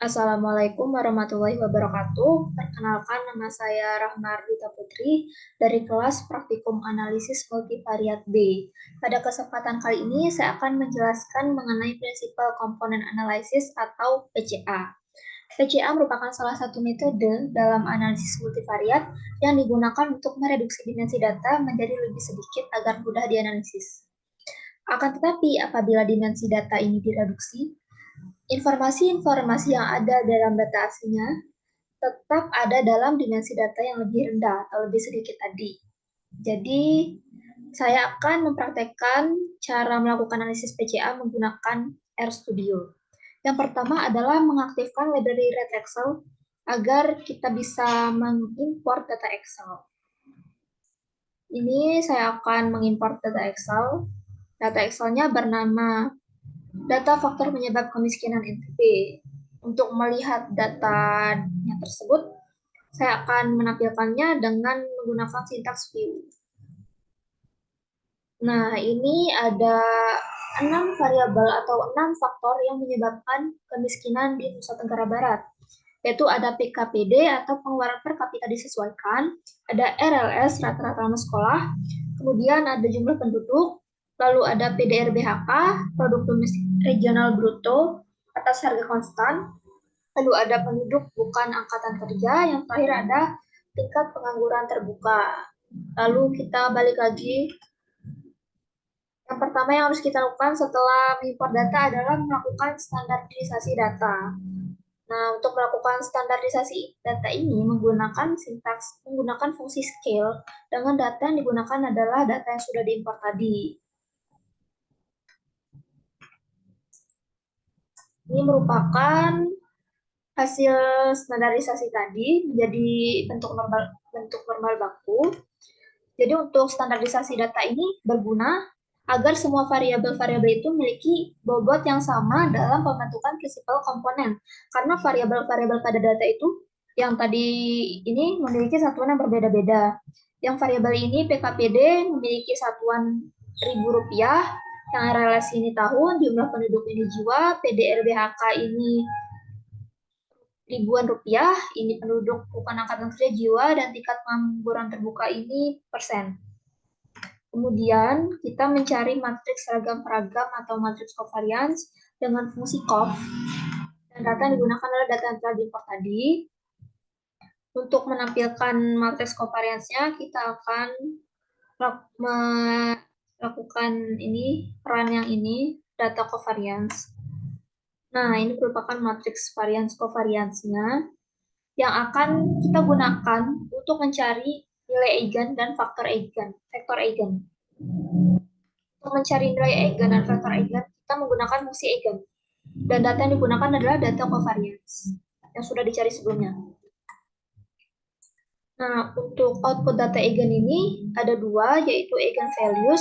Assalamualaikum warahmatullahi wabarakatuh. Perkenalkan, nama saya Rahma Ardita Putri dari kelas Praktikum Analisis Multivariat B. Pada kesempatan kali ini, saya akan menjelaskan mengenai prinsipal komponen analisis atau PCA. PCA merupakan salah satu metode dalam analisis multivariat yang digunakan untuk mereduksi dimensi data menjadi lebih sedikit agar mudah dianalisis. Akan tetapi, apabila dimensi data ini direduksi, informasi-informasi yang ada dalam data aslinya tetap ada dalam dimensi data yang lebih rendah atau lebih sedikit tadi. Jadi, saya akan mempraktekkan cara melakukan analisis PCA menggunakan RStudio. Yang pertama adalah mengaktifkan library Red Excel agar kita bisa mengimport data Excel. Ini saya akan mengimport data Excel. Data Excelnya bernama data faktor penyebab kemiskinan NTB. Untuk melihat datanya tersebut, saya akan menampilkannya dengan menggunakan sintaks view. Nah, ini ada 6 variabel atau 6 faktor yang menyebabkan kemiskinan di Nusa Tenggara Barat, yaitu ada PKPD atau pengeluaran per kapita disesuaikan, ada RLS rata-rata lama sekolah, kemudian ada jumlah penduduk, lalu ada PDRBHK, produk domestik regional bruto atas harga konstan, lalu ada penduduk bukan angkatan kerja, yang terakhir ada tingkat pengangguran terbuka. Lalu kita balik lagi. Yang pertama yang harus kita lakukan setelah mengimport data adalah melakukan standarisasi data. Nah, untuk melakukan standarisasi data ini menggunakan fungsi scale dengan data yang digunakan adalah data yang sudah diimport tadi. Ini merupakan hasil standarisasi tadi menjadi bentuk normal baku. Jadi untuk standarisasi data ini berguna agar semua variabel-variabel itu memiliki bobot yang sama dalam pembentukan prinsipal komponen. Karena variabel-variabel pada data itu yang tadi ini memiliki satuan yang berbeda-beda. Yang variabel ini PKPD memiliki satuan Rp1.000, yang RLS ini tahun, jumlah penduduk ini jiwa, PDRBHK ini ribuan rupiah, ini penduduk bukan angkatan kerja jiwa, dan tingkat pengangguran terbuka ini persen. Kemudian kita mencari matriks seragam-peragam atau matriks covariance dengan fungsi cov. Dan data yang digunakan adalah data yang telah diimport tadi. Untuk menampilkan matriks covariance-nya, kita akan melakukan peran yang ini, data covariance. Nah, ini merupakan matriks variance covariance-nya yang akan kita gunakan untuk mencari nilai eigen dan vektor eigen. Untuk mencari nilai eigen dan vektor eigen, kita menggunakan fungsi eigen. Dan data yang digunakan adalah data covariance yang sudah dicari sebelumnya. Nah, untuk output data eigen ini ada dua, yaitu eigen values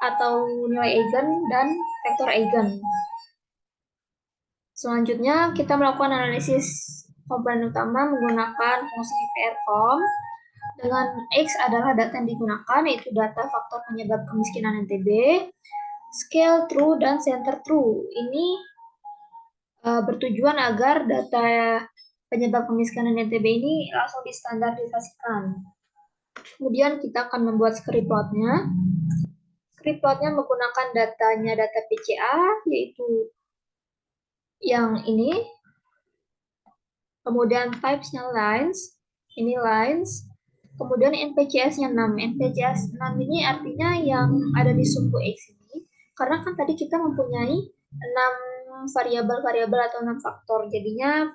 atau nilai eigen dan vektor eigen. Selanjutnya, kita melakukan analisis komponen utama menggunakan fungsi PRCOM. Dengan X adalah data yang digunakan, yaitu data faktor penyebab kemiskinan NTB, scale true, dan center true. Ini bertujuan agar data penyebab kemiskinan NTB ini langsung distandarisasikan. Kemudian kita akan membuat script plotnya. Script plotnya menggunakan data PCA, yaitu yang ini. Kemudian types-nya lines, ini lines. Kemudian NPCS-nya 6. NPCS 6 ini artinya yang ada di sumbu X ini. Karena kan tadi kita mempunyai 6 variabel-variabel atau 6 faktor. Jadinya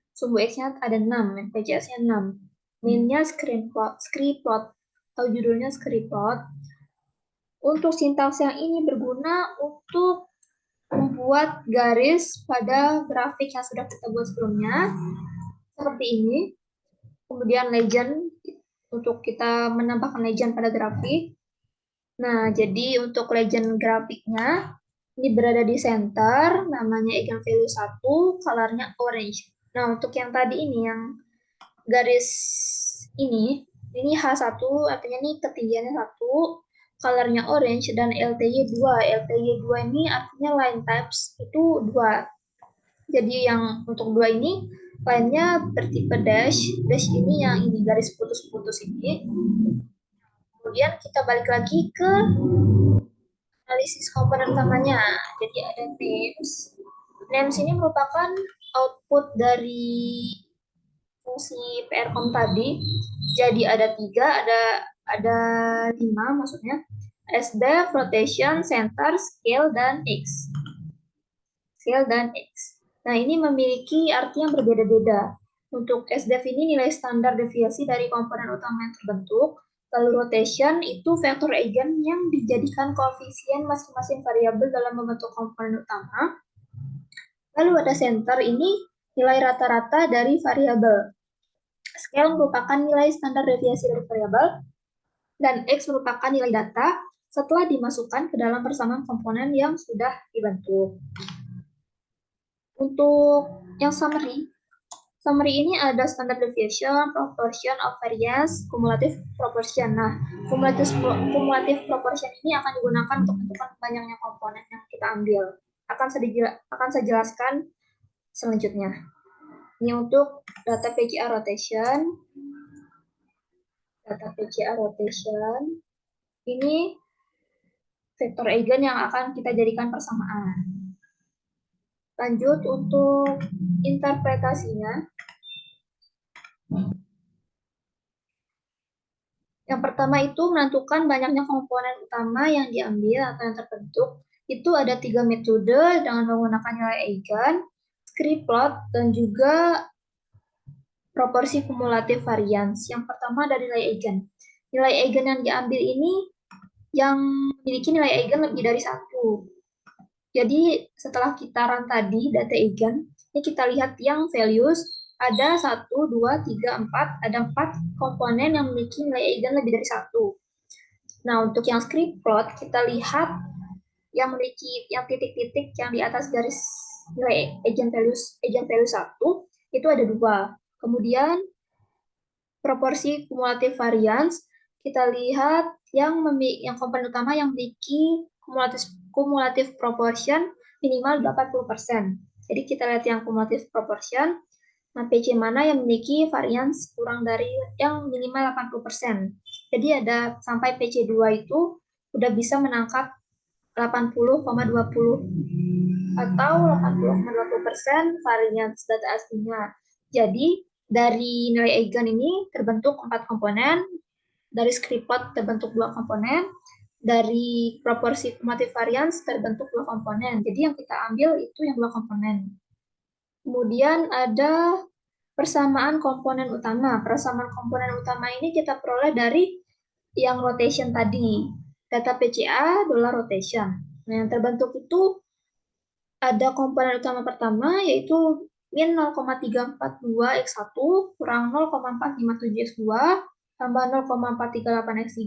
sumbu X-nya ada 6, NPCS-nya 6. Min-nya script plot atau judulnya script plot. Untuk sintaks yang ini berguna untuk membuat garis pada grafik yang sudah kita buat sebelumnya. Seperti ini. Kemudian legend, untuk kita menambahkan legend pada grafik. Nah, jadi untuk legend grafiknya, ini berada di center, namanya eigenvalue 1, colornya orange. Nah, untuk yang tadi ini, yang garis ini H1, artinya ini ketinggiannya 1, colornya orange, dan LTY 2. LTY 2 ini artinya line types, itu 2. Jadi yang untuk 2 ini lainnya bertipe dash. Dash ini yang ini garis putus-putus ini. Kemudian kita balik lagi ke analisis komponen utamanya. Jadi ada names. Names ini merupakan output dari fungsi PRCOM tadi. Jadi ada 3, ada 5 maksudnya. SDF, rotation, center, scale, dan X. Scale dan X. Nah, ini memiliki arti yang berbeda-beda. Untuk SDF ini nilai standar deviasi dari komponen utama yang terbentuk. Lalu rotation itu vektor eigen yang dijadikan koefisien masing-masing variabel dalam membentuk komponen utama. Lalu ada center ini nilai rata-rata dari variabel. Scale merupakan nilai standar deviasi dari variabel, dan X merupakan nilai data setelah dimasukkan ke dalam persamaan komponen yang sudah dibentuk. Untuk yang summary ini ada standard deviation, proportion of variance, cumulative proportion. Nah, cumulative proportion ini akan digunakan untuk menentukan banyaknya komponen yang kita ambil. Akan saya jelaskan selanjutnya. Ini untuk data PGA rotation. Data PGA rotation. Ini vektor eigen yang akan kita jadikan persamaan. Lanjut untuk interpretasinya. Yang pertama itu menentukan banyaknya komponen utama yang diambil atau yang terbentuk. Itu ada 3 metode dengan menggunakan nilai eigen, script plot, dan juga proporsi kumulatif variance. Yang pertama dari nilai eigen. Nilai eigen yang diambil ini yang memiliki nilai eigen lebih dari 1. Jadi setelah kita run tadi data eigen, ini kita lihat yang values ada 1, 2, 3, 4, ada 4 komponen yang memiliki nilai eigen lebih dari 1. Nah, untuk yang script plot, kita lihat yang memiliki yang titik-titik yang di atas garis nilai eigen value 1, itu ada 2. Kemudian, proporsi kumulatif variance, kita lihat yang komponen utama yang memiliki kumulatif proportion minimal 80%. Jadi kita lihat yang kumulatif proportion, nah PC mana yang memiliki variance kurang dari yang minimal 80%. Jadi ada sampai PC2 itu udah bisa menangkap 80,20 atau 80,20% variance data aslinya. Jadi dari nilai eigen ini terbentuk 4 komponen, dari script plot terbentuk 2 komponen, dari proporsi kumulatif variance terbentuk 2 komponen. Jadi yang kita ambil itu yang 2 komponen. Kemudian ada persamaan komponen utama. Persamaan komponen utama ini kita peroleh dari yang rotation tadi. Data PCA dollar rotation. Nah, yang terbentuk itu ada komponen utama pertama yaitu min 0,342 X1 kurang 0,457 X2 tambah 0,438 X3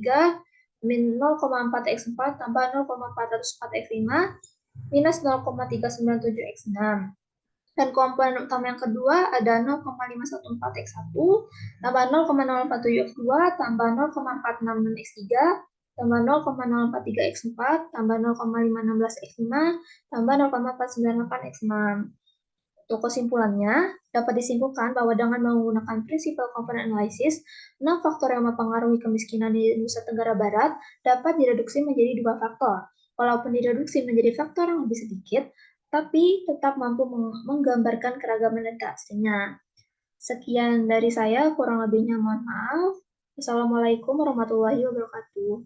min 0,4 X4 tambah 0,404 X5 minus 0,397 X6. Dan komponen utama yang kedua ada 0,514 X1 tambah 0,047 X2 tambah 0,466 X3 tambah 0,043 X4 tambah 0,516 X5 tambah 0,498 X6. Untuk kesimpulannya, dapat disimpulkan bahwa dengan menggunakan prinsipal component analysis, 6 faktor yang mempengaruhi kemiskinan di Nusa Tenggara Barat dapat direduksi menjadi 2 faktor. Walaupun direduksi menjadi faktor yang lebih sedikit, tapi tetap mampu menggambarkan keragaman data aslinya. Sekian dari saya, kurang lebihnya mohon maaf. Wassalamualaikum warahmatullahi wabarakatuh.